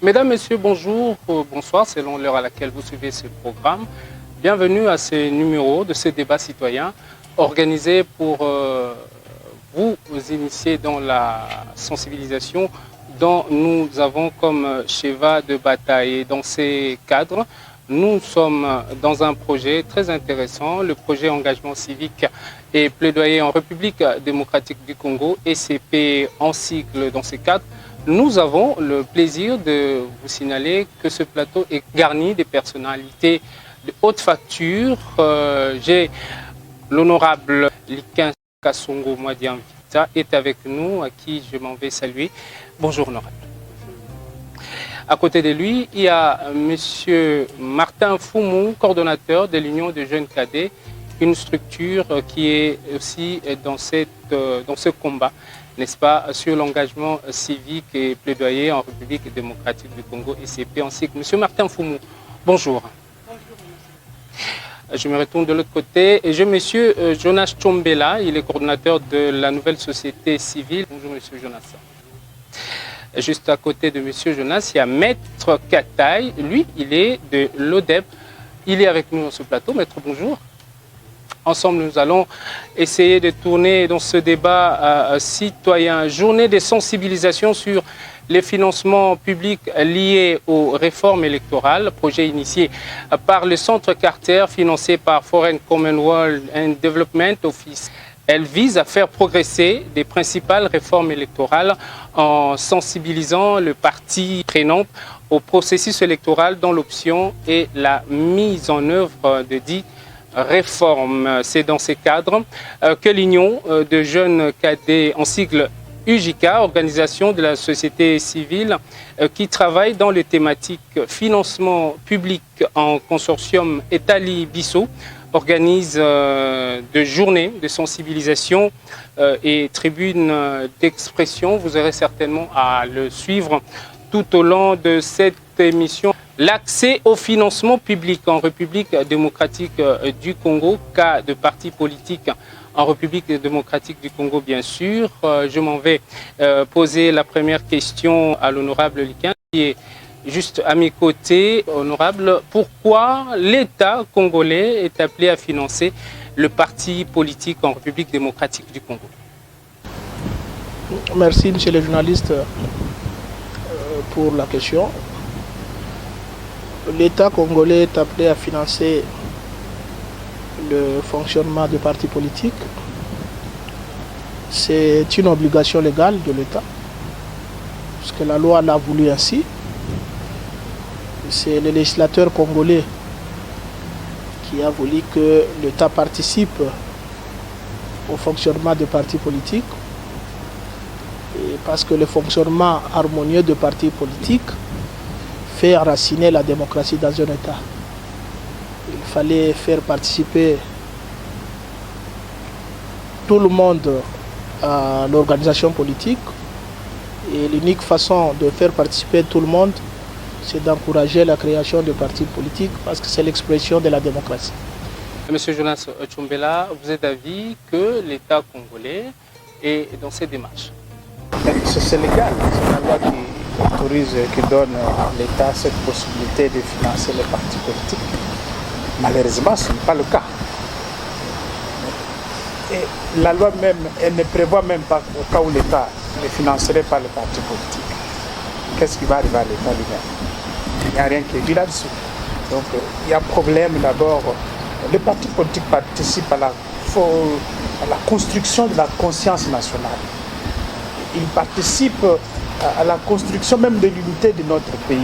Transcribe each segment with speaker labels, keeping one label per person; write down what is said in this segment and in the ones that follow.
Speaker 1: Mesdames, Messieurs, bonjour, bonsoir, selon l'heure à laquelle vous suivez ce programme. Bienvenue à ce numéro de ce débat citoyen organisé pour vous initier dans la sensibilisation dont nous avons comme cheval de bataille. Dans ces cadres, nous sommes dans un projet très intéressant, le projet Engagement civique et plaidoyer en République démocratique du Congo, ECP en sigle. Dans ces cadres, nous avons le plaisir de vous signaler que ce plateau est garni des personnalités de haute facture. J'ai l'honorable Likin Kassongo Mwadian Vita est avec nous, à qui je m'en vais saluer. Bonjour honorable. À côté de lui, il y a M. Martin Foumou, coordonnateur de l'Union des jeunes cadets, une structure qui est aussi dans ce combat, n'est-ce pas, sur l'engagement civique et plaidoyer en République démocratique du Congo, ECP en cycle. Monsieur Martin Foumou, bonjour.
Speaker 2: Bonjour, monsieur.
Speaker 1: Je me retourne de l'autre côté. Et j'ai monsieur Jonas Chombela, il est coordonnateur de la nouvelle société civile. Bonjour, monsieur Jonas. Juste à côté de monsieur Jonas, il y a Maître Kataï. Lui, il est de l'ODEP. Il est avec nous dans ce plateau. Maître, bonjour. Ensemble, nous allons essayer de tourner dans ce débat citoyen, journée de sensibilisation sur les financements publics liés aux réformes électorales, projet initié par le Centre Carter, financé par Foreign Commonwealth and Development Office. Elle vise à faire progresser des principales réformes électorales en sensibilisant le parti prenant au processus électoral dont l'option est la mise en œuvre de dits réforme. C'est dans ces cadres que l'Union de jeunes cadets en sigle UJK, organisation de la société civile qui travaille dans les thématiques financement public en consortium Etali-Bissau, organise de journées de sensibilisation et tribunes d'expression. Vous aurez certainement à le suivre tout au long de cette émission. L'accès au financement public en République démocratique du Congo, cas de partis politiques en République démocratique du Congo, bien sûr. Je m'en vais poser la première question à l'honorable Likin, qui est juste à mes côtés. Honorable, pourquoi l'État congolais est appelé à financer le parti politique en République démocratique du Congo?
Speaker 2: Merci, monsieur le journaliste, pour la question. L'État congolais est appelé à financer le fonctionnement des partis politiques. C'est une obligation légale de l'État, parce que la loi l'a voulu ainsi. C'est le législateur congolais qui a voulu que l'État participe au fonctionnement des partis politiques. Et parce que le fonctionnement harmonieux des partis politiques fait enraciner la démocratie dans un État. Il fallait faire participer tout le monde à l'organisation politique. Et l'unique façon de faire participer tout le monde, c'est d'encourager la création de partis politiques parce que c'est l'expression de la démocratie.
Speaker 1: Monsieur Jonas Chombela, vous êtes d'avis que l'État congolais est dans cette démarche?
Speaker 3: C'est légal, c'est la loi qui autorise, qui donne à l'État cette possibilité de financer les partis politiques. Malheureusement, ce n'est pas le cas. Et la loi même, elle ne prévoit même pas au cas où l'État ne financerait pas les partis politiques. Qu'est-ce qui va arriver à l'État lui-même? Il n'y a rien qui est dit là-dessus. Donc il y a un problème d'abord. Les partis politiques participent à la construction de la conscience nationale. Ils participent à la construction même de l'unité de notre pays.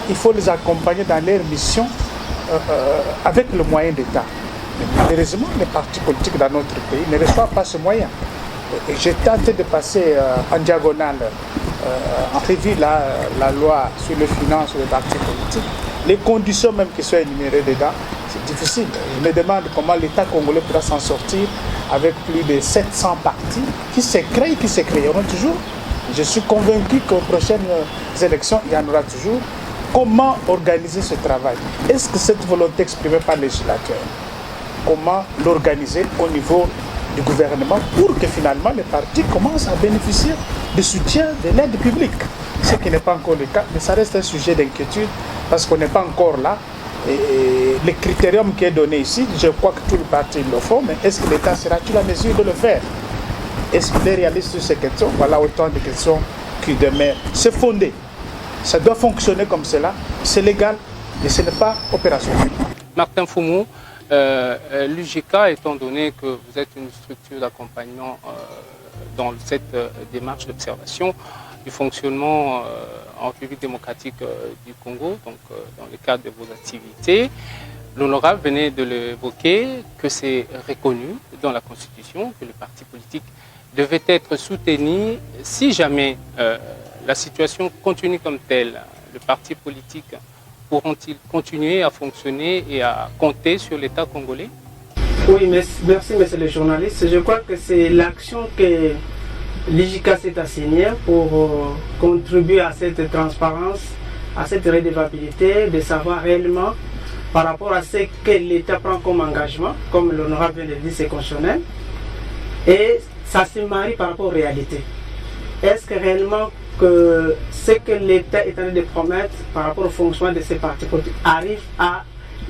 Speaker 3: Il faut les accompagner dans leur mission avec le moyen d'État. Mais malheureusement, les partis politiques dans notre pays ne reçoivent pas ce moyen. Et j'ai tenté de passer en diagonale, en revue la loi sur les finances des partis politiques. Les conditions même qui sont énumérées dedans, c'est difficile. Je me demande comment l'État congolais pourra s'en sortir avec plus de 700 partis qui se créent, qui se créeront toujours. Je suis convaincu qu'aux prochaines élections, il y en aura toujours. Comment organiser ce travail? Est-ce que cette volonté exprimée par le législateur, comment l'organiser au niveau du gouvernement pour que finalement les partis commencent à bénéficier du soutien de l'aide publique? ce qui n'est pas encore le cas, mais ça reste un sujet d'inquiétude parce qu'on n'est pas encore là. Et le critérium qui est donné ici, je crois que tous les partis le font, mais est-ce que l'État sera-t-il en mesure de le faire? Est-ce qu'il est réaliste sur ces questions? Voilà autant de questions qui demeurent. C'est fondé. Ça doit fonctionner comme cela. C'est légal et ce n'est pas opérationnel.
Speaker 1: Martin Foumou, l'UJK, étant donné que vous êtes une structure d'accompagnement dans cette démarche d'observation du fonctionnement en République démocratique du Congo, donc dans le cadre de vos activités, l'honorable venait de l'évoquer, que c'est reconnu dans la Constitution que le parti politique devait être soutenu si jamais la situation continue comme telle. Le parti politique pourront-ils continuer à fonctionner et à compter sur l'État congolais?
Speaker 4: Oui, merci monsieur le journaliste. Je crois que c'est l'action que l'IJK s'est assignée pour contribuer à cette transparence, à cette redevabilité, de savoir réellement par rapport à ce que l'État prend comme engagement, comme l'honorable vient de dire, c'est constitutionnel, et ça se marie par rapport aux réalités. Est-ce que réellement que ce que l'État est en train de promettre par rapport au fonctionnement de ces partis politiques arrive à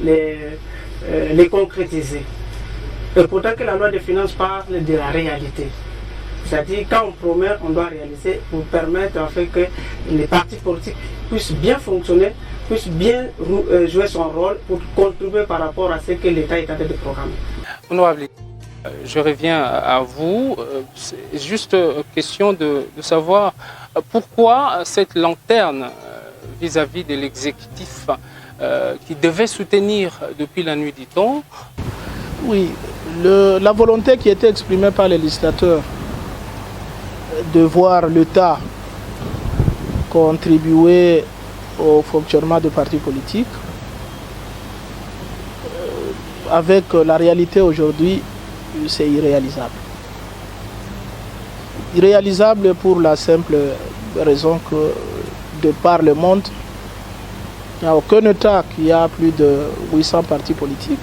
Speaker 4: les concrétiser? Et pourtant que la loi des finances parle de la réalité. C'est-à-dire quand on promet, on doit réaliser pour permettre en fait que les partis politiques puissent bien fonctionner, puissent bien jouer son rôle pour contribuer par rapport à ce que l'État est en train de programmer.
Speaker 1: Honorable, je reviens à vous. C'est juste question de savoir pourquoi cette lanterne vis-à-vis de l'exécutif qui devait soutenir depuis la nuit du temps.
Speaker 2: Oui, la volonté qui était exprimée par les législateurs de voir l'État contribuer au fonctionnement des partis politiques, avec la réalité aujourd'hui, c'est irréalisable. Irréalisable pour la simple raison que, de par le monde, il n'y a aucun État qui a plus de 800 partis politiques.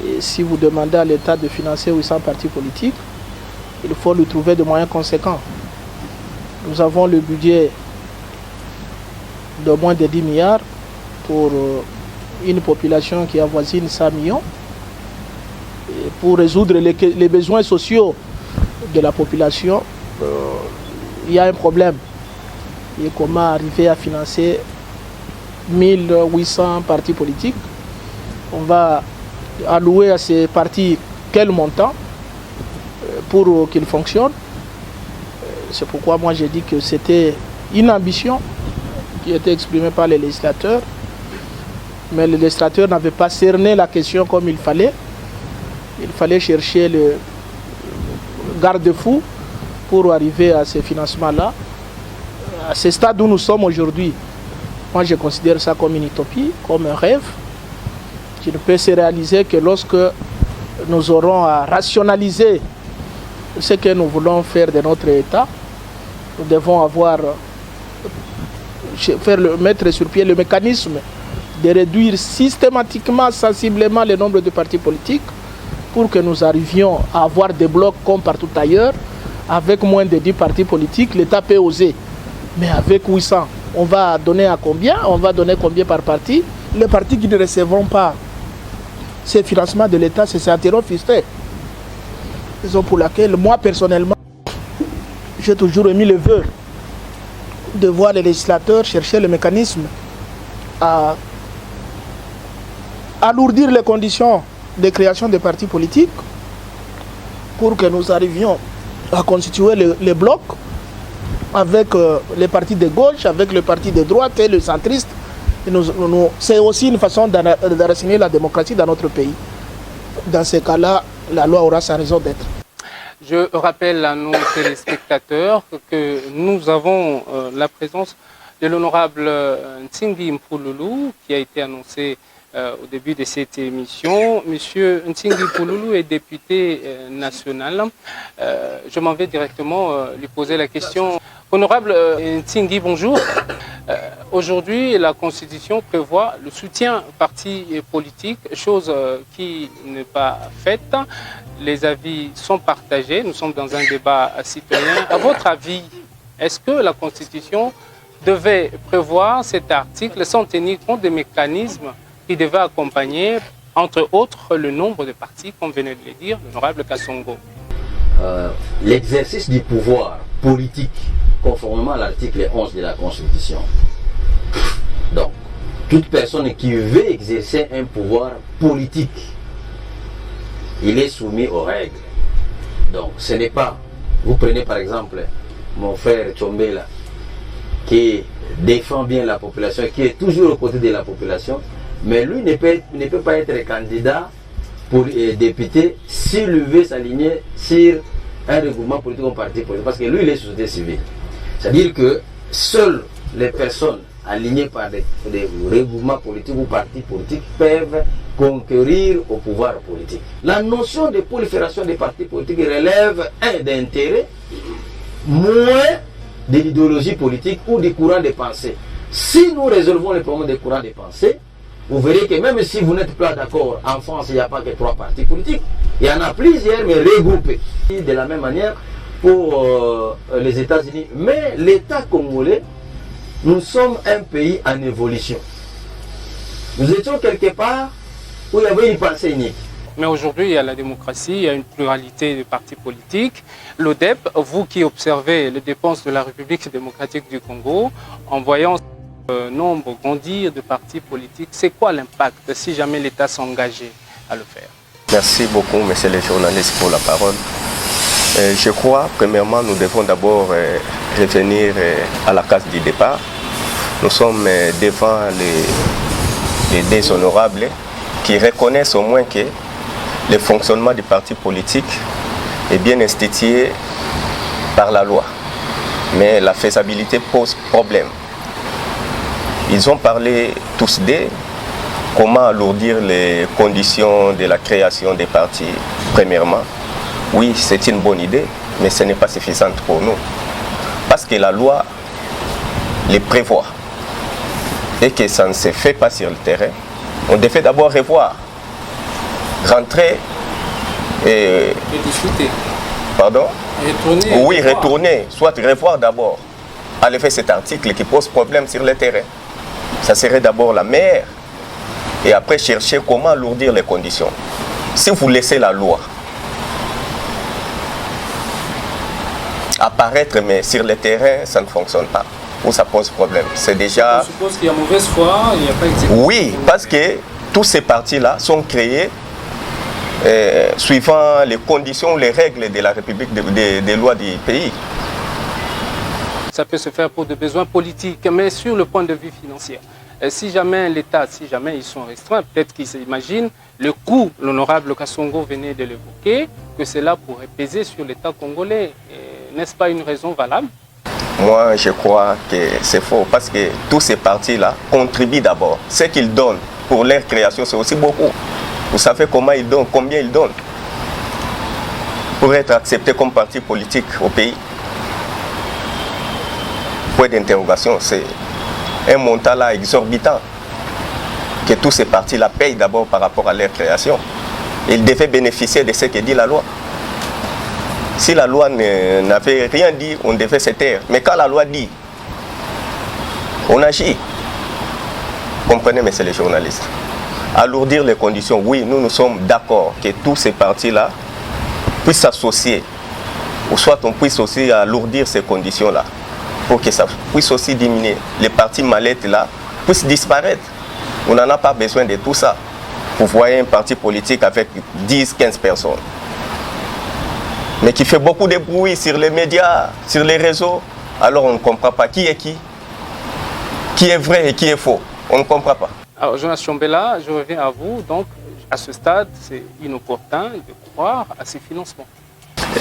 Speaker 2: Et si vous demandez à l'État de financer 800 partis politiques, il faut lui trouver des moyens conséquents. Nous avons le budget de moins de 10 milliards pour une population qui avoisine 100 millions. Et pour résoudre les besoins sociaux de la population, il y a un problème. Et comment arriver à financer 1800 partis politiques? On va allouer à ces partis quel montant pour qu'ils fonctionnent? C'est pourquoi moi j'ai dit que c'était une ambition qui était exprimée par les législateurs, mais les législateurs n'avaient pas cerné la question comme il fallait. Il fallait chercher le garde-fou pour arriver à ces financements-là. À ce stade où nous sommes aujourd'hui, moi je considère ça comme une utopie, comme un rêve, qui ne peut se réaliser que lorsque nous aurons à rationaliser ce que nous voulons faire de notre État. Nous devons mettre sur pied le mécanisme de réduire systématiquement, sensiblement le nombre de partis politiques pour que nous arrivions à avoir des blocs comme partout ailleurs. Avec moins de 10 partis politiques, l'État peut oser. Mais avec 800, on va donner à combien? On va donner combien par parti? Les partis qui ne recevront pas ces financements de l'État se sentiront frustrés. Raison pour laquelle, moi personnellement, j'ai toujours émis le vœu de voir les législateurs chercher le mécanisme à alourdir les conditions de création des partis politiques pour que nous arrivions à constituer les blocs avec les partis de gauche, avec les partis de droite et les centristes. C'est aussi une façon d'enraciner la démocratie dans notre pays. Dans ces cas-là, la loi aura sa raison d'être.
Speaker 1: Je rappelle à nos téléspectateurs que nous avons la présence de l'honorable Ntsingi Mpouloulou qui a été annoncé au début de cette émission. Monsieur Ntsingi Mpouloulou est député national. Je m'en vais directement lui poser la question. Honorable Ntsingi, bonjour. Aujourd'hui, la Constitution prévoit le soutien aux partis politiques, chose qui n'est pas faite. Les avis sont partagés. Nous sommes dans un débat citoyen. À votre avis, Est-ce que la Constitution devait prévoir cet article sans tenir compte des mécanismes qui devaient accompagner, entre autres, le nombre de partis, comme venait de le dire l'honorable Kassongo?
Speaker 5: L'exercice du pouvoir politique, conformément à l'article 11 de la Constitution. Donc, toute personne qui veut exercer un pouvoir politique, il est soumis aux règles. Donc, ce n'est pas, vous prenez par exemple mon frère Tchombela, qui défend bien la population, qui est toujours aux côtés de la population, mais lui ne peut pas être candidat pour député s'il veut s'aligner sur un regroupement politique ou un parti politique, parce que lui, il est société civile. C'est-à-dire que seules les personnes alignées par des regroupements politiques ou partis politiques peuvent concourir au pouvoir politique. La notion de prolifération des partis politiques relève d'intérêt, moins de l'idéologie politique ou des courants de pensée. Si nous résolvons les problèmes des courants de pensée, vous verrez que même si vous n'êtes pas d'accord, en France, il n'y a pas que 3 partis politiques. Il y en a plusieurs, mais regroupés. De la même manière pour les États-Unis. Mais l'État congolais, nous sommes un pays en évolution. Nous étions quelque part où il y avait une pensée unique.
Speaker 1: Mais aujourd'hui, il y a la démocratie, il y a une pluralité de partis politiques. L'ODEP, vous qui observez les dépenses de la République démocratique du Congo, en voyant le nombre grandir de partis politiques, c'est quoi l'impact si jamais l'État s'engageait à le faire?
Speaker 6: Merci beaucoup, messieurs les journalistes, pour la parole. Je crois, premièrement, nous devons d'abord revenir à la case du départ. Nous sommes devant les déshonorables qui reconnaissent au moins que le fonctionnement du parti politique est bien institué par la loi. Mais la faisabilité pose problème. Ils ont parlé tous d'eux. Comment alourdir les conditions de la création des partis? Premièrement, oui, c'est une bonne idée, mais ce n'est pas suffisant pour nous. Parce que la loi les prévoit et que ça ne se fait pas sur le terrain. On devait d'abord revoir, rentrer et
Speaker 1: discuter.
Speaker 6: Pardon?
Speaker 1: Retourner.
Speaker 6: Oui, retourner, soit revoir d'abord. Enlever cet article qui pose problème sur le terrain. Ça serait d'abord la meilleure. Et après chercher comment alourdir les conditions. Si vous laissez la loi apparaître, mais sur le terrain, ça ne fonctionne pas. Ou ça pose problème. C'est déjà...
Speaker 1: Je suppose qu'il y a mauvaise foi, il n'y a pas d'exécution.
Speaker 6: Oui, parce que tous ces partis-là sont créés suivant les conditions, les règles de la République, des lois du pays.
Speaker 1: Ça peut se faire pour des besoins politiques, mais sur le point de vue financier. Si jamais l'État, si jamais ils sont restreints, peut-être qu'ils s'imaginent le coût, l'honorable Kassongo venait de l'évoquer, que cela pourrait peser sur l'État congolais. N'est-ce pas une raison valable?
Speaker 6: Moi, je crois que c'est faux, parce que tous ces partis-là contribuent d'abord. Ce qu'ils donnent pour leur création, c'est aussi beaucoup. Vous savez comment ils donnent, combien ils donnent pour être acceptés comme parti politique au pays? Point d'interrogation, c'est un montant là exorbitant que tous ces partis-là payent d'abord par rapport à leur création. Ils devaient bénéficier de ce que dit la loi. Si la loi n'avait rien dit, on devait se taire. Mais quand la loi dit, on agit. Comprenez, messieurs les journalistes. Alourdir les conditions, oui, nous sommes d'accord que tous ces partis-là puissent s'associer. Ou soit on puisse aussi alourdir ces conditions-là, pour que ça puisse aussi diminuer. Les partis mallettes là puissent disparaître. On n'en a pas besoin de tout ça. Vous voyez un parti politique avec 10-15 personnes, mais qui fait beaucoup de bruit sur les médias, sur les réseaux. Alors on ne comprend pas qui est vrai et qui est faux. On ne comprend pas.
Speaker 1: Alors Jonas Tchombela, je reviens à vous. Donc à ce stade, c'est inopportun de croire à ces financements.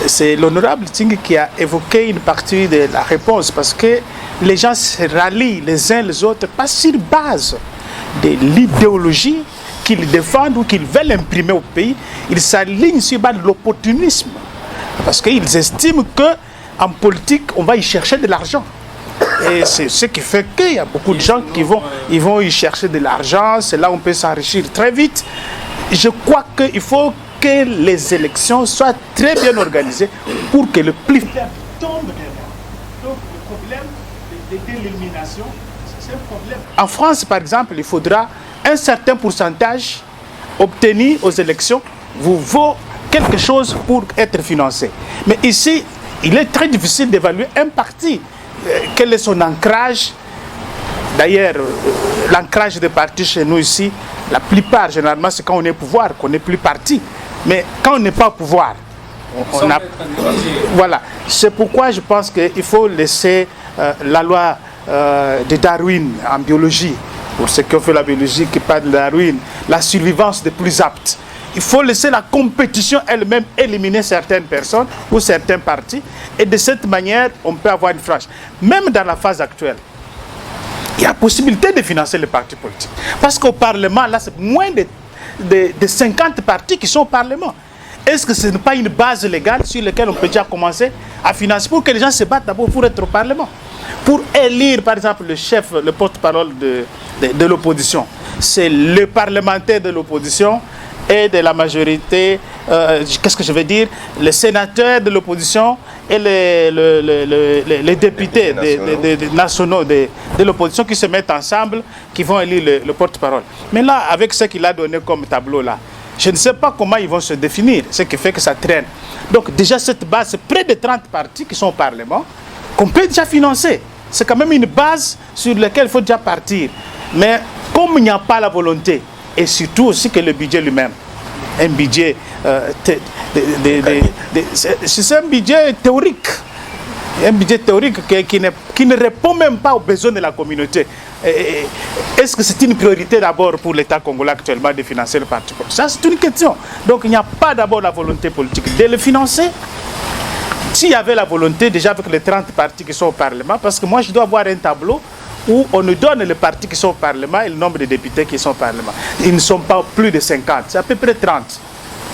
Speaker 3: C'est l'honorable Ting qui a évoqué une partie de la réponse, parce que les gens se rallient les uns les autres pas sur base de l'idéologie qu'ils défendent ou qu'ils veulent imprimer au pays. Ils s'alignent sur base de l'opportunisme, parce qu'ils estiment qu'en politique, on va y chercher de l'argent. Et c'est ce qui fait qu'il y a beaucoup de gens qui vont y chercher de l'argent. C'est là où on peut s'enrichir très vite. Je crois qu'il faut que les élections soient très bien organisées pour que le plus faible tombe derrière. Donc, le problème de l'élimination, c'est un problème. En France, par exemple, il faudra un certain pourcentage obtenu aux élections vous vaut quelque chose pour être financé. Mais ici, il est très difficile d'évaluer un parti. Quel est son ancrage? D'ailleurs, l'ancrage des partis chez nous ici, la plupart, généralement, c'est quand on est au pouvoir qu'on n'est plus parti. Mais quand on n'est pas au pouvoir, on a... Voilà. C'est pourquoi je pense qu'il faut laisser la loi de Darwin en biologie, pour ceux qui ont fait la biologie, qui parlent de Darwin, la survivance des plus aptes. Il faut laisser la compétition elle-même éliminer certaines personnes ou certains partis. Et de cette manière, on peut avoir une frange. Même dans la phase actuelle, il y a possibilité de financer les partis politiques. Parce qu'au Parlement, là, c'est moins de 50 partis qui sont au Parlement. Est-ce que ce n'est pas une base légale sur laquelle on peut déjà commencer à financer pour que les gens se battent d'abord pour être au Parlement? Pour élire, par exemple, le chef, le porte-parole de l'opposition, c'est le parlementaire de l'opposition et de la majorité, qu'est-ce que je veux dire, les sénateurs de l'opposition et les députés nationaux de l'opposition qui se mettent ensemble, qui vont élire le porte-parole. Mais là, avec ce qu'il a donné comme tableau là, je ne sais pas comment ils vont se définir, ce qui fait que ça traîne. Donc déjà cette base, c'est près de 30 partis qui sont au Parlement, qu'on peut déjà financer. C'est quand même une base sur laquelle il faut déjà partir. Mais comme il n'y a pas la volonté, et surtout aussi que le budget lui-même, un budget, c'est un budget théorique. Un budget théorique qui ne répond même pas aux besoins de la communauté. Est-ce que c'est une priorité d'abord pour l'État congolais actuellement de financer le parti politique? Ça, c'est une question. Donc il n'y a pas d'abord la volonté politique de le financer. S'il y avait la volonté, déjà avec les 30 partis qui sont au Parlement, parce que moi je dois avoir un tableau où on nous donne les partis qui sont au Parlement et le nombre de députés qui sont au Parlement. Ils ne sont pas plus de 50, c'est à peu près 30.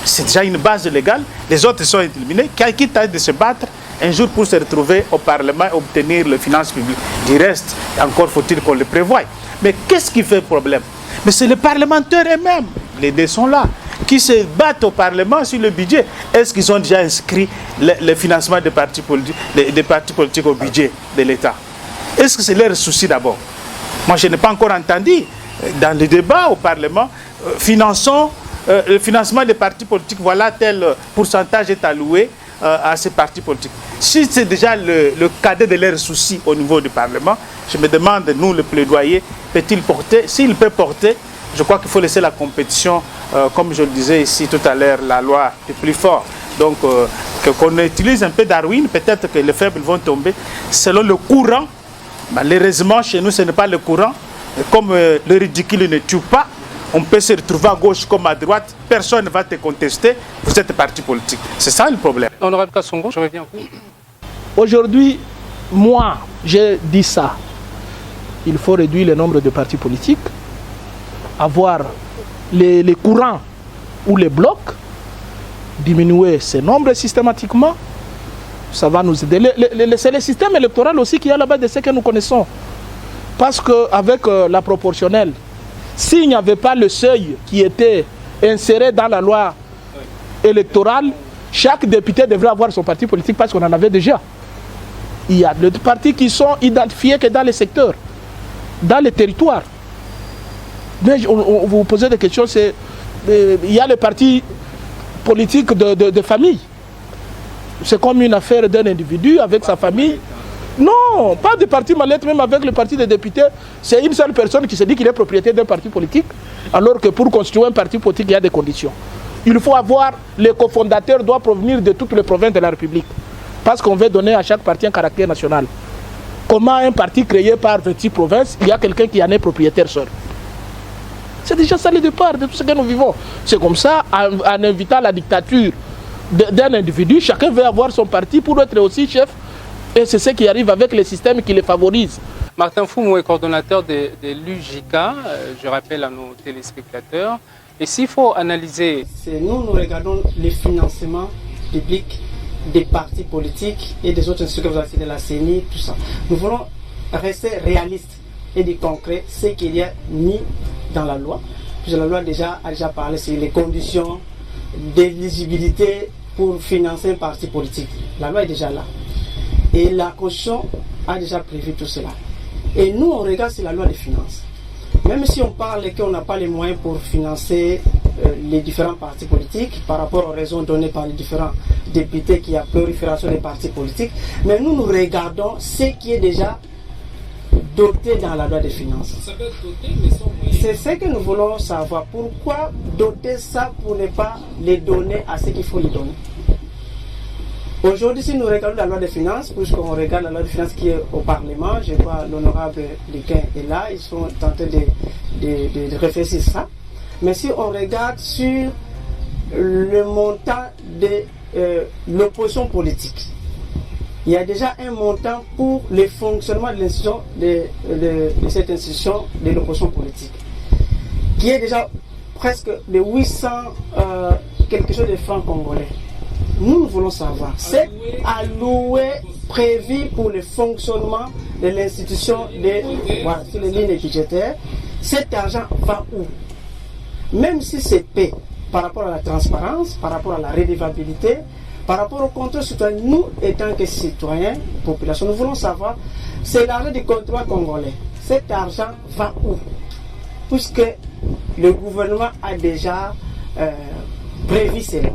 Speaker 3: C'est déjà une base légale, les autres sont éliminés, qui tentent de se battre un jour pour se retrouver au Parlement et obtenir les finances publiques. Du reste, encore faut-il qu'on le prévoie. Mais qu'est-ce qui fait le problème? Mais c'est les parlementaires eux-mêmes, les deux sont là, qui se battent au Parlement sur le budget. Est-ce qu'ils ont déjà inscrit le financement des partis politiques au budget de l'État? Est-ce que c'est leur souci d'abord? Moi, je n'ai pas encore entendu dans le débat au Parlement, finançons le financement des partis politiques, voilà tel pourcentage est alloué à ces partis politiques. Si c'est déjà le cadet de leurs soucis au niveau du Parlement, je me demande, nous, le plaidoyer, peut-il porter? S'il peut porter, je crois qu'il faut laisser la compétition, comme je le disais ici tout à l'heure, la loi est plus forte. Donc, qu'on utilise un peu Darwin, peut-être que les faibles vont tomber selon le courant. Malheureusement, chez nous, ce n'est pas le courant. Et comme le ridicule ne tue pas, on peut se retrouver à gauche comme à droite. Personne ne va te contester. Vous êtes parti politique. C'est ça le problème.
Speaker 1: Honorable Kassongo, je reviens à vous.
Speaker 2: Aujourd'hui, moi, j'ai dit ça. Il faut réduire le nombre de partis politiques, avoir les courants ou les blocs, diminuer ce nombre systématiquement. Ça va nous aider. C'est le système électoral aussi qui est à la base de ce que nous connaissons. Parce qu'avec la proportionnelle, s'il n'y avait pas le seuil qui était inséré dans la loi électorale, chaque député devrait avoir son parti politique parce qu'on en avait déjà. Il y a des partis qui sont identifiés que dans les secteurs, dans les territoires. Mais vous posez des questions, il y a les partis politiques de famille. C'est comme une affaire d'un individu avec sa famille. Non, pas de parti mallette, même avec le parti des députés. C'est une seule personne qui se dit qu'il est propriétaire d'un parti politique, alors que pour constituer un parti politique, il y a des conditions. Il faut avoir, les cofondateurs doivent provenir de toutes les provinces de la République, parce qu'on veut donner à chaque parti un caractère national. Comment un parti créé par 26 provinces, il y a quelqu'un qui en est propriétaire seul? C'est déjà ça le départ de tout ce que nous vivons. C'est comme ça, en invitant la dictature d'un individu, chacun veut avoir son parti pour être aussi chef. Et c'est ce qui arrive avec les systèmes qui les favorisent.
Speaker 1: Martin Foumou est coordonnateur de l'UJICA, je rappelle à nos téléspectateurs. Et s'il faut analyser...
Speaker 4: Nous regardons les financements publics des partis politiques et des autres institutions que vous avez cité, la CENI, tout ça. Nous voulons rester réalistes et du concret, ce qu'il y a mis dans la loi. Puisque la loi a déjà parlé sur les conditions d'éligibilité pour financer un parti politique. La loi est déjà là. Et la Constitution a déjà prévu tout cela. Et nous, on regarde sur la loi des finances. Même si on parle qu'on n'a pas les moyens pour financer les différents partis politiques par rapport aux raisons données par les différents députés qui a prolifération des partis politiques, mais nous regardons ce qui est déjà doté dans la loi des finances.
Speaker 1: Ça peut être doté, mais sans moyens.
Speaker 4: C'est ce que nous voulons savoir. Pourquoi doter ça pour ne pas les donner à ce qu'il faut les donner? Aujourd'hui, si nous regardons la loi des finances, puisqu'on regarde la loi des finances qui est au Parlement, je vois l'honorable Liquin est là, ils sont en train de réfléchir ça. Mais si on regarde sur le montant de l'opposition politique, il y a déjà un montant pour le fonctionnement de l'institution de cette institution de l'opposition politique, qui est déjà presque de 800 quelque chose de francs congolais. Nous voulons savoir, c'est alloué, prévu pour le fonctionnement de l'institution sur les lignes budgétaires. Cet argent va où? Même si c'est payé par rapport à la transparence, par rapport à la redevabilité, par rapport au contrôle citoyen, nous, étant que citoyens, population, nous voulons savoir, c'est l'argent du contrôle congolais. Cet argent va où? Puisque le gouvernement a déjà prévu cela.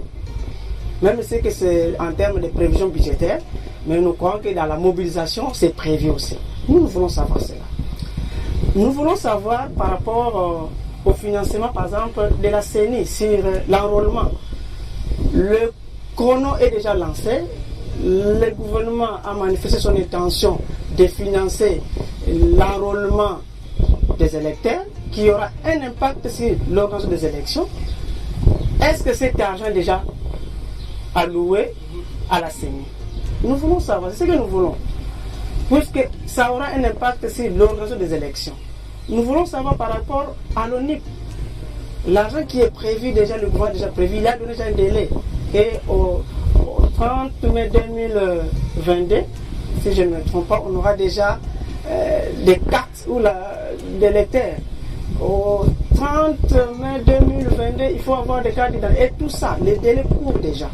Speaker 4: Même si c'est en termes de prévision budgétaire, mais nous croyons que dans la mobilisation, c'est prévu aussi. Nous voulons savoir cela. Nous voulons savoir par rapport au financement, par exemple, de la CENI sur l'enrôlement. Le chrono est déjà lancé. Le gouvernement a manifesté son intention de financer l'enrôlement des électeurs, qui aura un impact sur l'organisation des élections. Est-ce que cet argent est déjà alloué à la CENI? Nous voulons savoir, c'est ce que nous voulons, puisque ça aura un impact sur l'organisation des élections. Nous voulons savoir par rapport à l'ONIP, l'argent qui est prévu déjà, le gouvernement a déjà prévu, il a donné déjà un délai, et au 30 mai 2022, si je ne me trompe pas, on aura déjà des cartes ou des lecteurs. Au 30 mai 2022, il faut avoir des cartes d'identité, et tout ça, les délais courent déjà.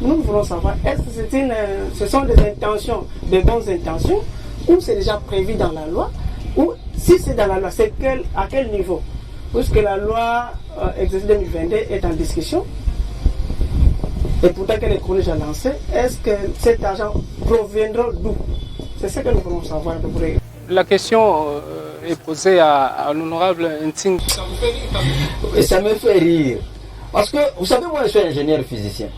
Speaker 4: Nous voulons savoir, est-ce que ce sont des intentions, des bonnes intentions, ou c'est déjà prévu dans la loi, ou si c'est dans la loi, c'est à quel niveau? Puisque la loi exercice 2022 est en discussion, et pourtant qu'elle est déjà lancée, est-ce que cet argent proviendra d'où? C'est ce que nous voulons savoir.
Speaker 1: La question est posée à l'honorable Nting. Ça vous fait rire?
Speaker 5: Et ça me fait rire. Parce que, vous savez, moi je suis ingénieur physicien.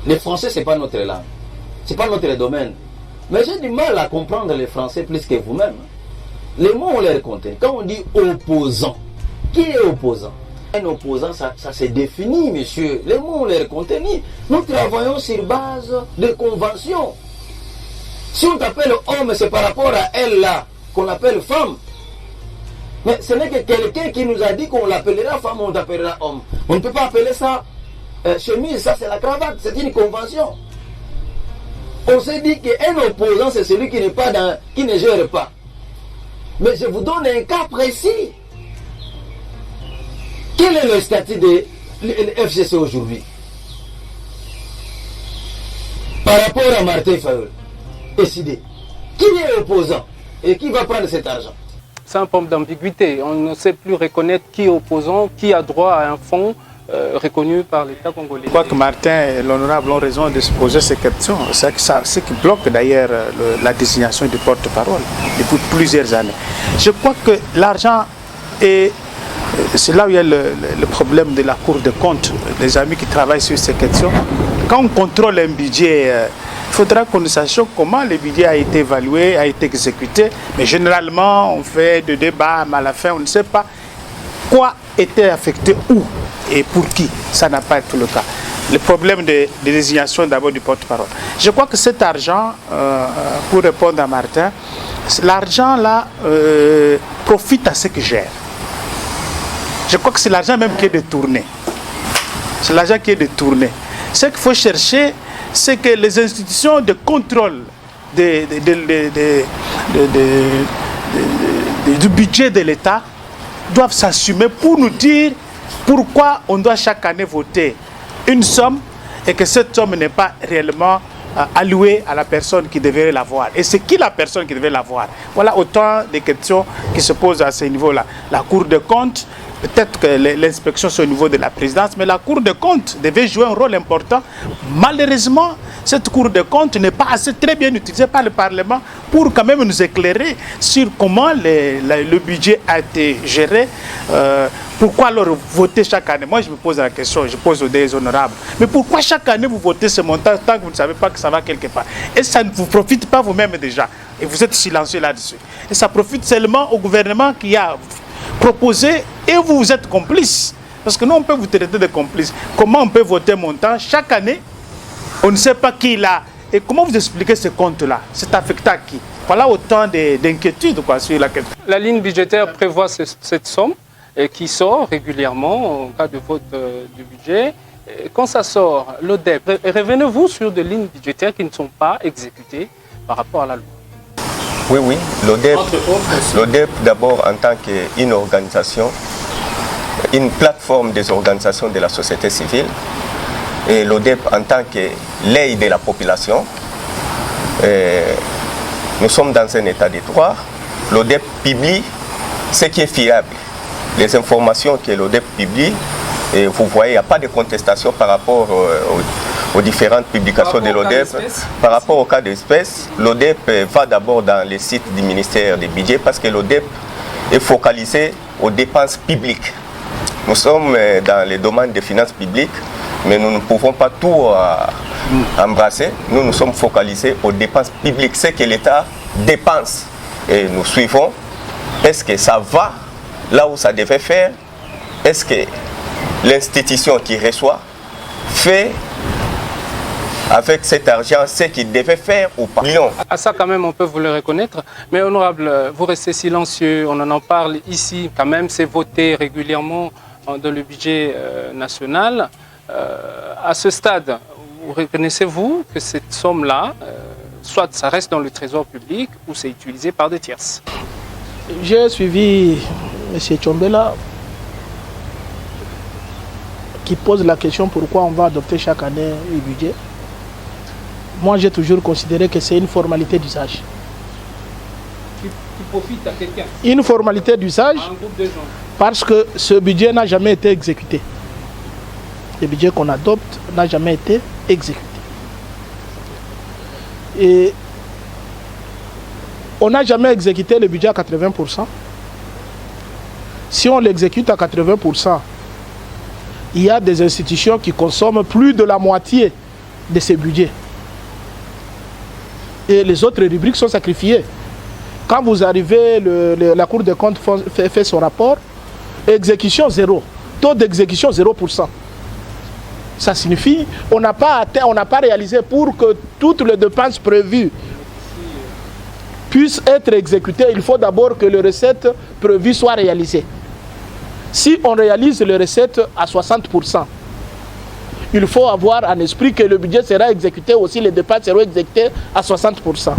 Speaker 5: Le français, ce n'est pas notre langue. Ce n'est pas notre domaine. Mais j'ai du mal à comprendre le français plus que vous-même. Les mots, on les contient. Quand on dit opposant, qui est opposant? Un opposant, ça se définit, monsieur. Les mots, on les contient. Nous travaillons sur base de conventions. Si on t'appelle homme, c'est par rapport à elle là, qu'on appelle femme. Mais ce n'est que quelqu'un qui nous a dit qu'on l'appellera femme, on l'appellera homme. On ne peut pas appeler ça chemise, ça c'est la cravate, c'est une convention. On s'est dit qu'un opposant, c'est celui qui n'est pas qui ne gère pas. Mais je vous donne un cas précis. Quel est le statut de l'FGC aujourd'hui par rapport à Martin Fayol? Décidé. Qui est opposant et qui va prendre cet argent?
Speaker 1: C'est un problème d'ambiguïté. On ne sait plus reconnaître qui est opposant, qui a droit à un fonds reconnu par l'État congolais.
Speaker 3: Je crois que Martin et l'honorable ont raison de se poser ces questions. C'est ce qui bloque d'ailleurs la désignation du porte-parole depuis plusieurs années. Je crois que l'argent est... C'est là où il y a le problème de la Cour des comptes, les amis qui travaillent sur ces questions. Quand on contrôle un budget, il faudra qu'on sache comment le budget a été évalué, a été exécuté. Mais généralement, on fait des débats, mais à la fin, on ne sait pas quoi était affecté où et pour qui. Ça n'a pas été le cas. Le problème de désignation d'abord du porte-parole. Je crois que cet argent, pour répondre à Martin, l'argent là profite à ceux qui gèrent. Je crois que c'est l'argent même qui est détourné. C'est l'argent qui est détourné. Ce qu'il faut chercher, c'est que les institutions de contrôle du budget de l'État doivent s'assumer pour nous dire pourquoi on doit chaque année voter une somme et que cette somme n'est pas réellement alloué à la personne qui devrait l'avoir. Et c'est qui la personne qui devrait l'avoir? Voilà autant de questions qui se posent à ce niveau-là. La Cour des comptes, peut-être que l'inspection c'est au niveau de la présidence, mais la Cour des comptes devait jouer un rôle important. Malheureusement, cette Cour des comptes n'est pas assez très bien utilisée par le Parlement pour quand même nous éclairer sur comment le budget a été géré. Pourquoi alors voter chaque année? Moi je me pose la question, je pose aux honorables. Mais pourquoi chaque année vous votez ce montant tant que vous ne savez pas que ça va quelque part? Et ça ne vous profite pas vous-même déjà. Et vous êtes silencieux là-dessus. Et ça profite seulement au gouvernement qui a proposé et vous êtes complice. Parce que nous on peut vous traiter de complice. Comment on peut voter un montant chaque année? On ne sait pas qui l'a. Et comment vous expliquez ce compte-là? C'est affecté à qui? Voilà autant d'inquiétudes sur la question.
Speaker 1: La ligne budgétaire prévoit cette somme qui sort régulièrement en cas de vote du budget. Quand ça sort, l'ODEP, revenez-vous sur des lignes budgétaires qui ne sont pas exécutées par rapport à la loi?
Speaker 6: Oui, l'ODEP d'abord en tant qu'une organisation, une plateforme des organisations de la société civile, et l'ODEP en tant que l'œil de la population, nous sommes dans un état de droit. L'ODEP publie ce qui est fiable. Les informations que l'ODEP publie, et vous voyez, il n'y a pas de contestation par rapport aux différentes publications de l'ODEP. Par rapport au cas d'espèce, l'ODEP va d'abord dans les sites du ministère des budgets parce que l'ODEP est focalisé aux dépenses publiques. Nous sommes dans les domaines des finances publiques, mais nous ne pouvons pas tout embrasser. Nous sommes focalisés aux dépenses publiques, ce que l'État dépense. Et nous suivons, est-ce que ça va là où ça devait faire? Est-ce que l'institution qui reçoit fait avec cet argent ce qu'il devait faire ou pas?
Speaker 1: À ça quand même on peut vous le reconnaître, mais honorable, vous restez silencieux, on en parle ici, quand même c'est voté régulièrement dans le budget national. À ce stade, reconnaissez-vous que cette somme-là, soit ça reste dans le trésor public ou c'est utilisé par des tierces?
Speaker 2: J'ai suivi M. Tchombela qui pose la question pourquoi on va adopter chaque année le budget. Moi, j'ai toujours considéré que c'est une formalité d'usage.
Speaker 1: Qui profite à quelqu'un?
Speaker 2: Une formalité d'usage parce que ce budget n'a jamais été exécuté. Le budget qu'on adopte n'a jamais été exécuté. Et on n'a jamais exécuté le budget à 80%. Si on l'exécute à 80%, il y a des institutions qui consomment plus de la moitié de ces budgets. Et les autres rubriques sont sacrifiées. Quand vous arrivez, la Cour des comptes fait son rapport, exécution zéro, taux d'exécution 0%. Ça signifie qu'on n'a pas atteint, on n'a pas réalisé pour que toutes les dépenses prévues puissent être exécutées. Il faut d'abord que les recettes prévues soient réalisées. Si on réalise les recettes à 60%, il faut avoir en esprit que le budget sera exécuté aussi, les dépenses seront exécutées à 60%.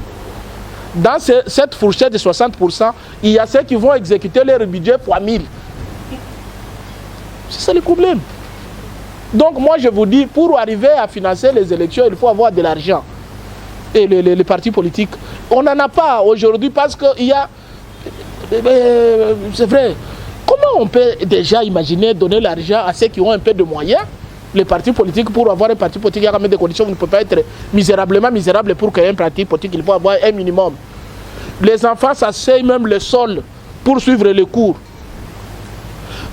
Speaker 2: Dans cette fourchette de 60%, il y a ceux qui vont exécuter leur budget fois 1000. C'est ça le problème. Donc moi je vous dis, pour arriver à financer les élections, il faut avoir de l'argent. Et les partis politiques, on n'en a pas aujourd'hui parce qu'il y a... C'est vrai. Comment on peut déjà imaginer donner l'argent à ceux qui ont un peu de moyens? Les partis politiques, pour avoir un parti politique, il y a quand même des conditions, vous ne pouvez pas être misérablement misérable pour qu'il y ait un parti politique, il faut avoir un minimum. Les enfants s'asseyent même le sol pour suivre les cours.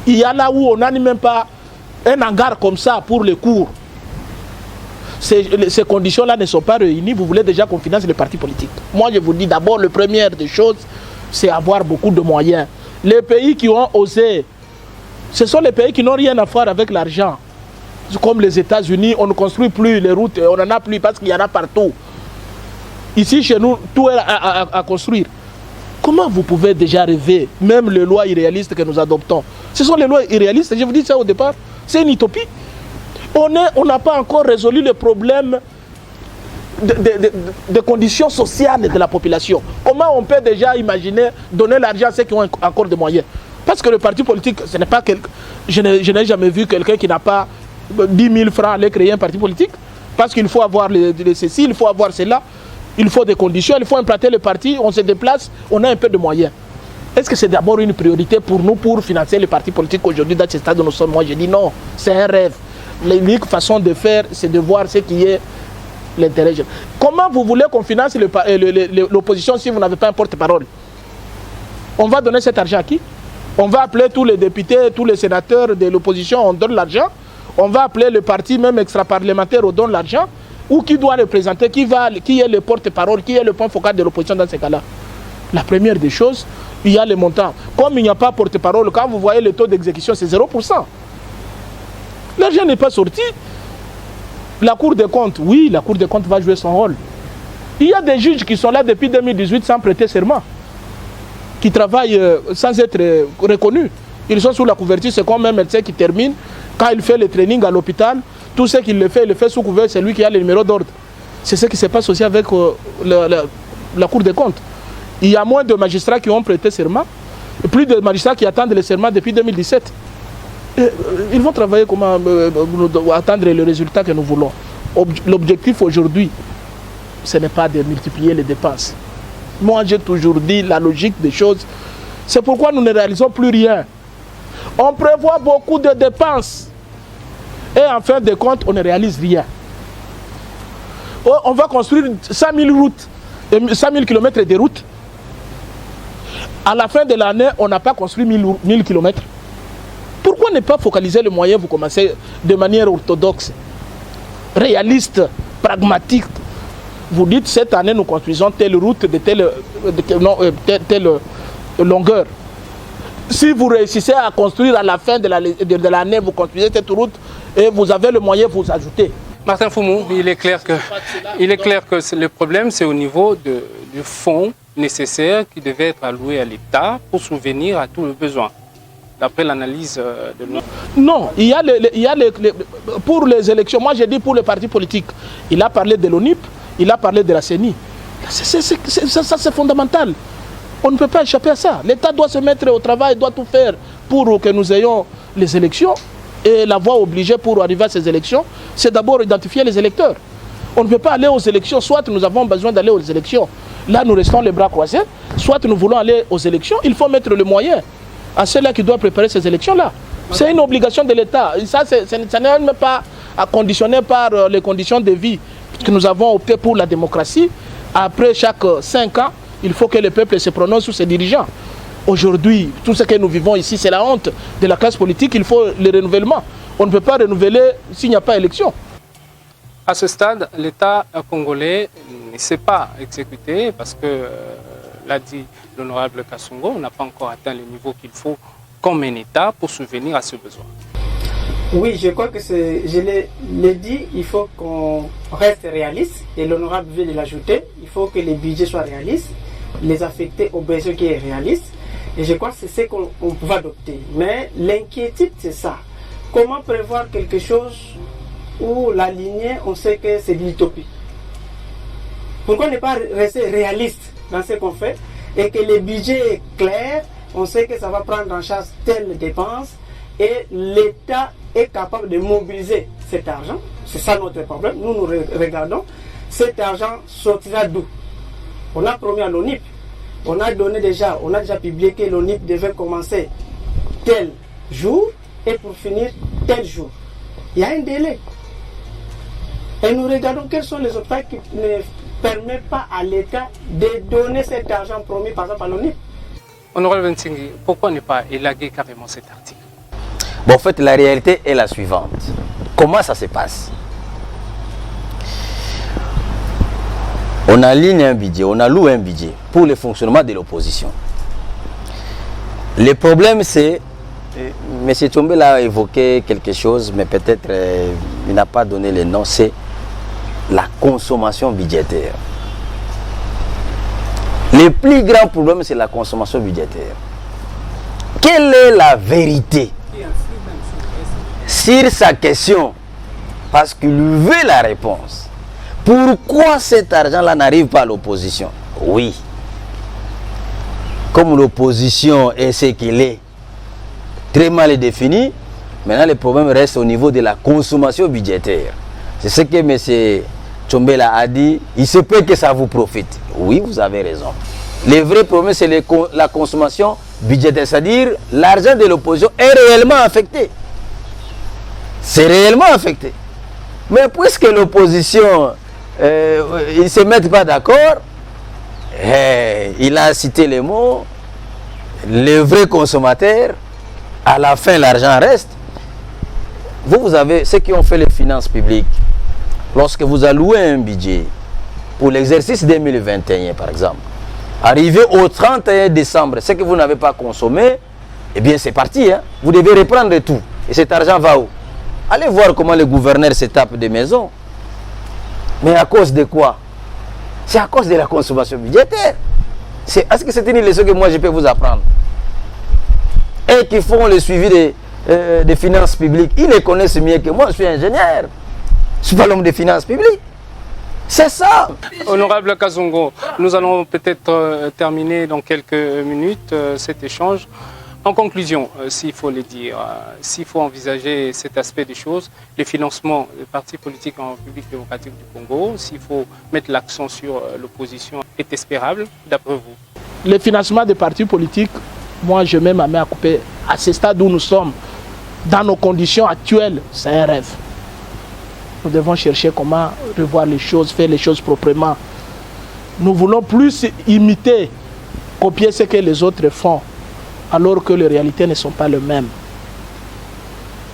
Speaker 2: Il y a là où on n'a même pas un hangar comme ça pour les cours. Ces conditions-là ne sont pas réunies, vous voulez déjà qu'on finance les partis politiques. Moi je vous dis d'abord, la première des choses, c'est avoir beaucoup de moyens. Les pays qui ont osé, ce sont les pays qui n'ont rien à faire avec l'argent. Comme les États-Unis, on ne construit plus les routes, on n'en a plus parce qu'il y en a partout. Ici, chez nous, tout est à construire. Comment vous pouvez déjà rêver, même les lois irréalistes que nous adoptons? Ce sont les lois irréalistes, je vous dis ça au départ, c'est une utopie. On n'a pas encore résolu le problème des conditions sociales de la population. Comment on peut déjà imaginer donner l'argent à ceux qui ont encore des moyens? Parce que le parti politique, ce n'est pas quelqu'un... Je n'ai jamais vu quelqu'un qui n'a pas 10 000 francs aller créer un parti politique. Parce qu'il faut avoir ceci, il faut avoir cela, il faut des conditions, il faut implanter le parti, on se déplace, on a un peu de moyens. Est-ce que c'est d'abord une priorité pour nous pour financer les partis politiques aujourd'hui dans ce stade où nous sommes? Moi je dis non, c'est un rêve. L'unique façon de faire, c'est de voir ce qui est l'intérêt général. Comment vous voulez qu'on finance l'opposition si vous n'avez pas un porte-parole? On va donner cet argent à qui? On va appeler tous les députés, tous les sénateurs de l'opposition, on donne l'argent. On va appeler le parti même extra-parlementaire, on donne l'argent. Ou qui doit représenter, qui est le porte-parole, qui est le point focal de l'opposition dans ces cas-là? La première des choses, il y a les montants. Comme il n'y a pas porte-parole, quand vous voyez le taux d'exécution, c'est 0%. L'argent n'est pas sorti. La Cour des comptes, oui, la Cour des comptes va jouer son rôle. Il y a des juges qui sont là depuis 2018 sans prêter serment, qui travaillent sans être reconnus. Ils sont sous la couverture, c'est comme un médecin qui termine. Quand il fait le training à l'hôpital, tout ce qu'il le fait sous couvert, c'est lui qui a le numéro d'ordre. C'est ce qui se passe aussi avec la Cour des comptes. Il y a moins de magistrats qui ont prêté serment, et plus de magistrats qui attendent le serment depuis 2017. Et ils vont travailler comment attendre le résultat que nous voulons. L'objectif aujourd'hui, ce n'est pas de multiplier les dépenses. Moi, j'ai toujours dit la logique des choses. C'est pourquoi nous ne réalisons plus rien. On prévoit beaucoup de dépenses. Et en fin de compte, on ne réalise rien. On va construire 100 000 routes, 100 000 km de routes. À la fin de l'année, on n'a pas construit 1000 km. Pourquoi ne pas focaliser les moyens? Vous commencez de manière orthodoxe, réaliste, pragmatique. Vous dites, cette année, nous construisons telle route de telle longueur. Si vous réussissez à construire à la fin de l'année, vous construisez cette route et vous avez le moyen, vous ajoutez.
Speaker 1: Martin Foumou, il est clair que le problème, c'est au niveau du fonds nécessaire qui devait être alloué à l'État pour subvenir à tous les besoins. D'après l'analyse de nous.
Speaker 2: Non, il y a pour les élections, moi j'ai dit pour les partis politiques, il a parlé de l'ONIP, il a parlé de la CENI. Ça c'est fondamental. On ne peut pas échapper à ça. L'État doit se mettre au travail, doit tout faire pour que nous ayons les élections. Et la voie obligée pour arriver à ces élections, c'est d'abord identifier les électeurs. On ne peut pas aller aux élections, soit nous avons besoin d'aller aux élections. Là, nous restons les bras croisés, soit nous voulons aller aux élections, il faut mettre le moyen à ceux-là qui doivent préparer ces élections-là. C'est une obligation de l'État. Ça n'est même pas conditionné par les conditions de vie que nous avons opté pour la démocratie. Après chaque 5 ans, il faut que le peuple se prononce sur ses dirigeants. Aujourd'hui, tout ce que nous vivons ici, c'est la honte de la classe politique. Il faut le renouvellement. On ne peut pas renouveler s'il n'y a pas d'élection.
Speaker 1: À ce stade, l'État congolais ne s'est pas exécuté parce que, l'a dit l'honorable Kassongo, on n'a pas encore atteint le niveau qu'il faut comme un État pour subvenir à ce besoin.
Speaker 4: Oui, je crois que je l'ai dit, il faut qu'on reste réaliste, et l'honorable vient de l'ajouter, il faut que les budgets soient réalistes, les affecter aux besoins qui est réaliste, et je crois que c'est ce qu'on va adopter. Mais l'inquiétude, c'est ça. Comment prévoir quelque chose où la lignée, on sait que c'est de l'utopie? Pourquoi ne pas rester réaliste dans ce qu'on fait et que le budget est clair, on sait que ça va prendre en charge telle dépense et l'État est capable de mobiliser cet argent. C'est ça notre problème. Nous regardons, cet argent sortira d'où? On a promis à l'ONIP, on a déjà publié que l'ONIP devait commencer tel jour et pour finir tel jour. Il y a un délai. Et nous regardons quels sont les obstacles qui ne permettent pas à l'État de donner cet argent promis par exemple à l'ONIP.
Speaker 1: Honorable Ntsingui, pourquoi ne pas élaguer carrément cet article?
Speaker 5: Bon, en fait, la réalité est la suivante. Comment ça se passe? On aligne un budget, on alloue un budget pour le fonctionnement de l'opposition. Le problème, c'est, M. Tchombel a évoqué quelque chose, mais peut-être il n'a pas donné le nom, c'est la consommation budgétaire. Le plus grand problème, c'est la consommation budgétaire. Quelle est la vérité sur sa question? Parce qu'il veut la réponse. Pourquoi cet argent-là n'arrive pas à l'opposition? Oui. Comme l'opposition est ce qu'elle est, très mal définie, maintenant le problème reste au niveau de la consommation budgétaire. C'est ce que M. Tchombela a dit. Il se peut que ça vous profite. Oui, vous avez raison. Le vrai problème, c'est la consommation budgétaire. C'est-à-dire, l'argent de l'opposition est réellement affecté. C'est réellement affecté. Mais puisque l'opposition, ils ne se mettent pas d'accord, il a cité les mots, le vrai consommateur, à la fin, l'argent reste. Vous avez ceux qui ont fait les finances publiques. Lorsque vous allouez un budget pour l'exercice 2021, par exemple, arrivé au 31 décembre, ce que vous n'avez pas consommé, eh bien c'est parti. Hein? Vous devez reprendre tout. Et cet argent va où? Allez voir comment le gouverneur se tape des maisons. Mais à cause de quoi? C'est à cause de la consommation budgétaire. Est-ce que c'est une leçon que moi je peux vous apprendre? Et qui font le suivi des finances publiques, ils les connaissent mieux que moi, je suis ingénieur. Je ne suis pas l'homme des finances publiques. C'est ça.
Speaker 1: Honorable Kazongo, nous allons peut-être terminer dans quelques minutes cet échange. En conclusion, s'il faut le dire, s'il faut envisager cet aspect des choses, le financement des partis politiques en République démocratique du Congo, s'il faut mettre l'accent sur l'opposition, est espérable, d'après vous?
Speaker 2: Le financement des partis politiques, moi je mets ma main à couper. À ce stade où nous sommes, dans nos conditions actuelles, c'est un rêve. Nous devons chercher comment revoir les choses, faire les choses proprement. Nous voulons plus imiter, copier ce que les autres font, alors que les réalités ne sont pas les mêmes.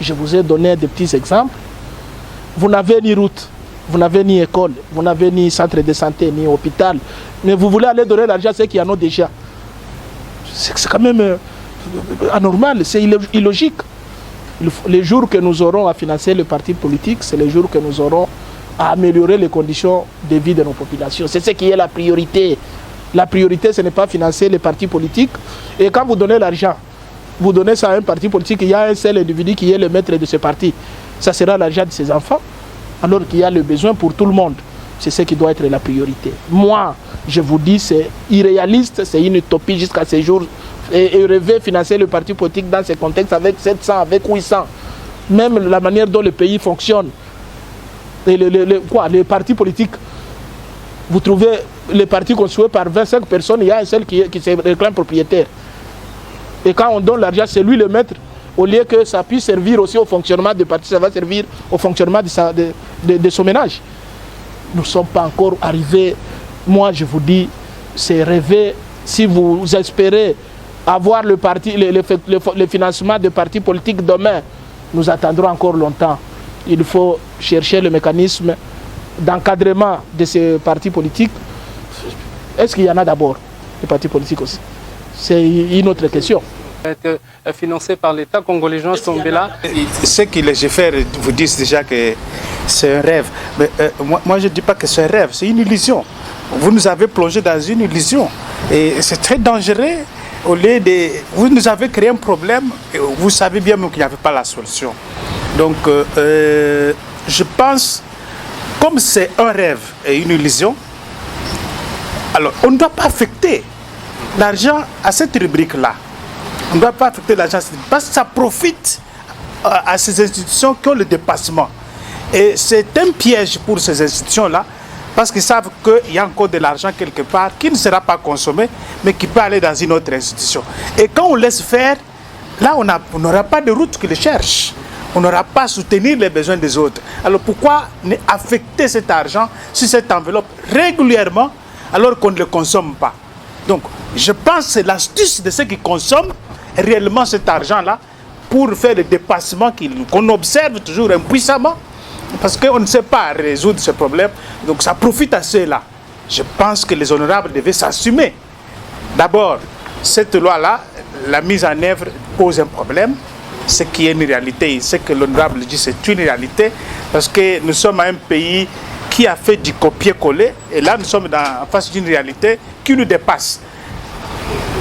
Speaker 2: Je vous ai donné des petits exemples. Vous n'avez ni route, vous n'avez ni école, vous n'avez ni centre de santé, ni hôpital, mais vous voulez aller donner l'argent à ceux qui en ont déjà. C'est quand même anormal, c'est illogique. Les jours que nous aurons à financer le parti politique, c'est les jours que nous aurons à améliorer les conditions de vie de nos populations. C'est ce qui est la priorité. La priorité, ce n'est pas financer les partis politiques. Et quand vous donnez l'argent, vous donnez ça à un parti politique, il y a un seul individu qui est le maître de ce parti. Ça sera l'argent de ses enfants, alors qu'il y a le besoin pour tout le monde. C'est ce qui doit être la priorité. Moi, je vous dis, c'est irréaliste, c'est une utopie jusqu'à ces jours. Et rêver financer le parti politique dans ces contextes avec 700, avec 800. Même la manière dont le pays fonctionne. Et les partis politiques, vous trouvez les partis construits par 25 personnes, il y a un seul qui se réclame propriétaire. Et quand on donne l'argent, c'est lui le maître. Au lieu que ça puisse servir aussi au fonctionnement du parti, ça va servir au fonctionnement de son ménage. Nous ne sommes pas encore arrivés. Moi, je vous dis, c'est rêver. Si vous espérez avoir le financement des partis politiques demain, nous attendrons encore longtemps. Il faut chercher le mécanisme d'encadrement de ces partis politiques. Est-ce qu'il y en a d'abord, les partis politiques aussi? C'est une autre question.
Speaker 1: Être financé par l'État congolais, Jonas Tchombela.
Speaker 3: Ce que les GFR vous disent déjà que c'est un rêve. Mais moi je ne dis pas que c'est un rêve, c'est une illusion. Vous nous avez plongé dans une illusion. Et c'est très dangereux. Au lieu de... Vous nous avez créé un problème, et vous savez bien qu'il n'y avait pas la solution. Donc, je pense, comme c'est un rêve et une illusion, alors on ne doit pas affecter l'argent à cette rubrique-là. On ne doit pas affecter l'argent parce que ça profite à ces institutions qui ont le dépassement. Et c'est un piège pour ces institutions-là, parce qu'ils savent qu'il y a encore de l'argent quelque part qui ne sera pas consommé, mais qui peut aller dans une autre institution. Et quand on laisse faire, là on n'aura pas de route qui le cherche. On n'aura pas à soutenir les besoins des autres. Alors pourquoi ne affecter cet argent sur cette enveloppe régulièrement alors qu'on ne le consomme pas? Donc je pense que c'est l'astuce de ceux qui consomment réellement cet argent-là pour faire le dépassement qu'on observe toujours impuissamment. Parce qu'on ne sait pas résoudre ce problème, donc ça profite à ceux-là. Je pense que les honorables devaient s'assumer. D'abord, cette loi-là, la mise en œuvre pose un problème, ce qui est une réalité. Ce que l'honorable dit, c'est une réalité, parce que nous sommes un pays qui a fait du copier-coller, et là nous sommes en face d'une réalité qui nous dépasse.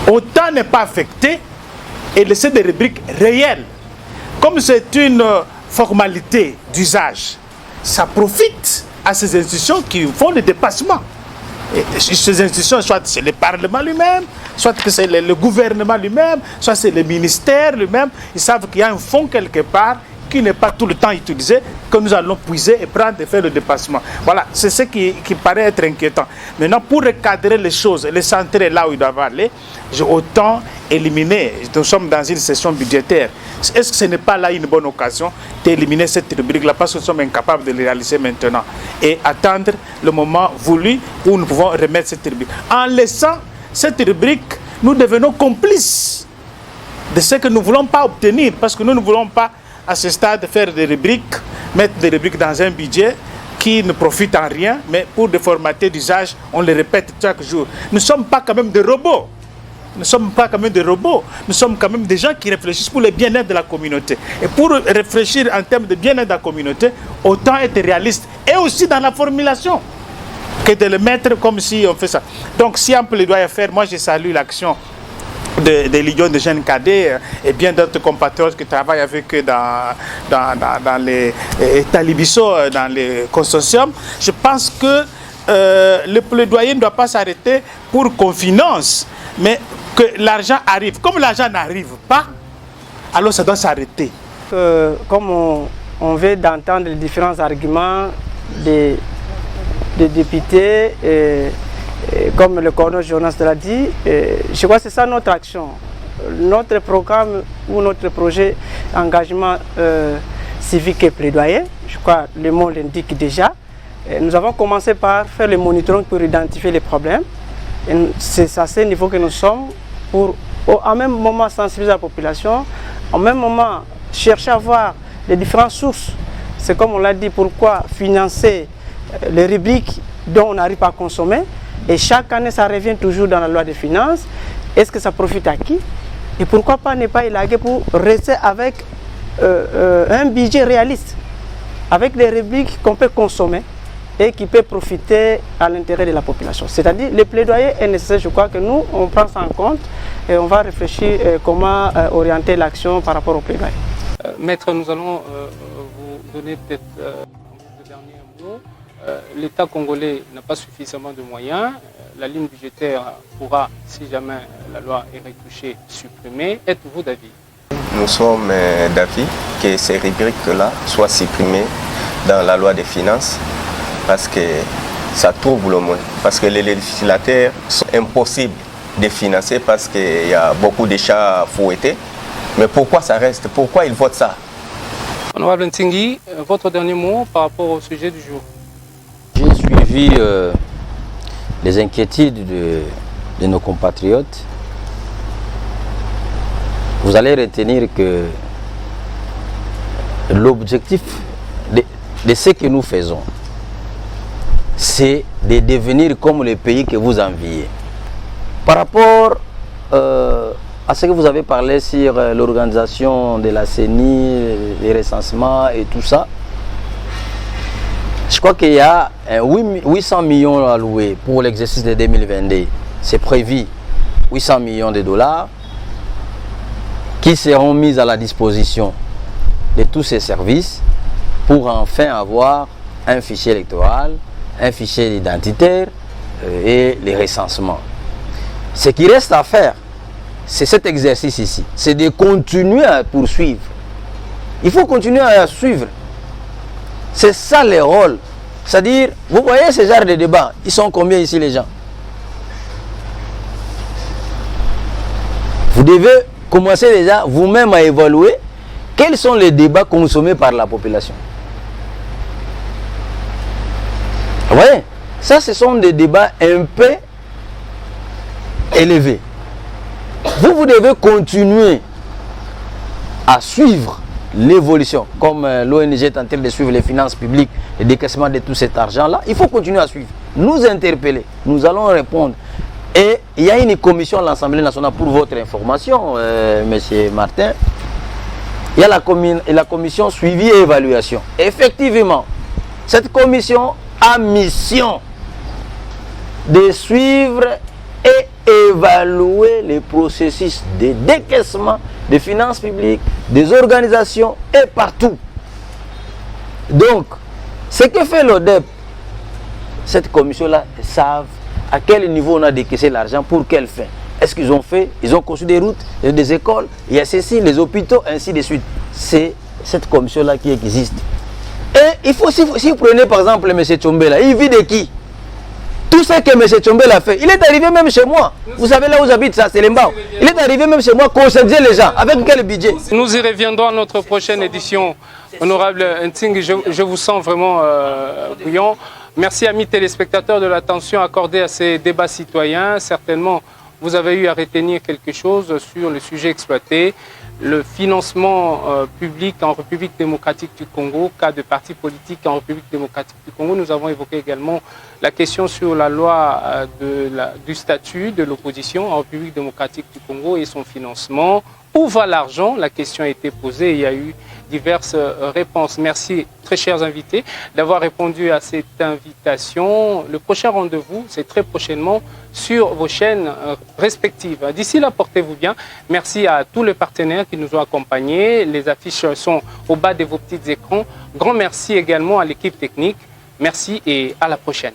Speaker 3: Autant n'est pas affecté et laisser des rubriques réelles. Comme c'est une formalité d'usage, ça profite à ces institutions qui font le dépassement. Et ces institutions, soit c'est le Parlement lui-même, soit que c'est le gouvernement lui-même, soit c'est le ministère lui-même, ils savent qu'il y a un fonds quelque part qui n'est pas tout le temps utilisé, que nous allons puiser et prendre et faire le dépassement. Voilà, c'est ce qui paraît être inquiétant. Maintenant, pour recadrer les choses, les centrer là où ils doivent aller, j'ai autant éliminé. Nous sommes dans une session budgétaire. Est-ce que ce n'est pas là une bonne occasion d'éliminer cette rubrique-là, parce que nous sommes incapables de le réaliser maintenant, et attendre le moment voulu où nous pouvons remettre cette rubrique. En laissant cette rubrique, nous devenons complices de ce que nous ne voulons pas obtenir, parce que nous ne voulons pas à ce stade faire des rubriques, mettre des rubriques dans un budget qui ne profite en rien, mais pour des formalités d'usage, on les répète chaque jour. Nous ne sommes pas quand même des robots. Nous ne sommes pas quand même des robots. Nous sommes quand même des gens qui réfléchissent pour le bien-être de la communauté. Et pour réfléchir en termes de bien-être de la communauté, autant être réaliste, et aussi dans la formulation, que de le mettre comme si on fait ça. Donc si un plaidoyer à faire, moi je salue l'action des Lions de jeunes cadets et bien d'autres compatriotes qui travaillent avec eux dans les Talibiso, dans les consortiums. Je pense que le plaidoyer ne doit pas s'arrêter pour qu'on finance, mais que l'argent arrive. Comme l'argent n'arrive pas, alors ça doit s'arrêter.
Speaker 4: Comme on veut d'entendre les différents arguments des députés, comme le coordonnateur Jonas l'a dit, je crois que c'est ça notre action. Notre programme ou notre projet engagement civique et plaidoyer, je crois que le mot l'indique déjà. Nous avons commencé par faire le monitoring pour identifier les problèmes. C'est à ce niveau que nous sommes pour, en même moment, sensibiliser la population, en même moment, chercher à voir les différentes sources. C'est comme on l'a dit, pourquoi financer les rubriques dont on n'arrive pas à consommer. Et chaque année, ça revient toujours dans la loi des finances. Est-ce que ça profite à qui? Et pourquoi pas ne pas élaguer pour rester avec un budget réaliste, avec des rubriques qu'on peut consommer et qui peut profiter à l'intérêt de la population. C'est-à-dire, le plaidoyer est nécessaire, je crois que nous, on prend ça en compte et on va réfléchir comment orienter l'action par rapport au plaidoyer.
Speaker 1: Maître, nous allons vous donner peut-être un dernier mot. L'État congolais n'a pas suffisamment de moyens. La ligne budgétaire pourra, si jamais la loi est retouchée, supprimer. Êtes-vous d'avis?
Speaker 6: Nous sommes d'avis que ces rubriques-là soient supprimées dans la loi des finances, parce que ça trouble le monde. Parce que les législateurs sont impossibles de financer parce qu'il y a beaucoup de chats fouettés. Mais pourquoi ça reste? Pourquoi ils votent ça?
Speaker 1: Honorable Ntingui, votre dernier mot par rapport au sujet du jour.
Speaker 5: J'ai suivi les inquiétudes de nos compatriotes. Vous allez retenir que l'objectif de ce que nous faisons, c'est de devenir comme les pays que vous enviez. Par rapport à ce que vous avez parlé sur l'organisation de la CENI, les recensements et tout ça, je crois qu'il y a 800 millions alloués pour l'exercice de 2022. C'est prévu 800 millions de dollars qui seront mis à la disposition de tous ces services pour enfin avoir un fichier électoral, un fichier identitaire et les recensements. Ce qui reste à faire, c'est cet exercice ici, c'est de continuer à poursuivre. Il faut continuer à suivre. C'est ça le rôle. C'est-à-dire, vous voyez ce genre de débats, ils sont combien ici les gens? Vous devez commencer déjà vous-même à évaluer quels sont les débats consommés par la population. Vous voyez, ça ce sont des débats un peu élevés. Vous devez continuer à suivre l'évolution, comme l'ONG est en train de suivre les finances publiques, le décaissement de tout cet argent-là. Il faut continuer à suivre, nous interpeller, nous allons répondre. Et il y a une commission à l'Assemblée nationale, pour votre information, Monsieur Martin. Il y a la commission suivi et évaluation. Effectivement, cette commission a mission de suivre et évaluer les processus de décaissement des finances publiques, des organisations et partout. Donc, ce que fait l'ODEP, cette commission-là, savent à quel niveau on a décaissé l'argent, pour quelle fin. Est-ce qu'ils ont fait? Ils ont construit des routes, des écoles, il y a ceci, les hôpitaux, ainsi de suite. C'est cette commission-là qui existe. Et il faut, si vous prenez par exemple M. Tchombela, il vit de qui? Tout ce que M. Tchombela a fait, il est arrivé même chez moi. Vous savez là où j'habite, ça, c'est Lembao. Il est arrivé même chez moi, conscientiser les gens. Avec quel budget?
Speaker 1: Nous y reviendrons à notre prochaine édition. Honorable Nting, je vous sens vraiment bouillant. Merci amis téléspectateurs de l'attention accordée à ces débats citoyens. Certainement, vous avez eu à retenir quelque chose sur le sujet exploité. Le financement public en République démocratique du Congo, cas de partis politiques en République démocratique du Congo. Nous avons évoqué également la question sur la loi du statut de l'opposition en République démocratique du Congo et son financement. Où va l'argent? La question a été posée et il y a eu diverses réponses. Merci, très chers invités, d'avoir répondu à cette invitation. Le prochain rendez-vous, c'est très prochainement sur vos chaînes respectives. D'ici là, portez-vous bien. Merci à tous les partenaires qui nous ont accompagnés. Les affiches sont au bas de vos petits écrans. Grand merci également à l'équipe technique. Merci et à la prochaine.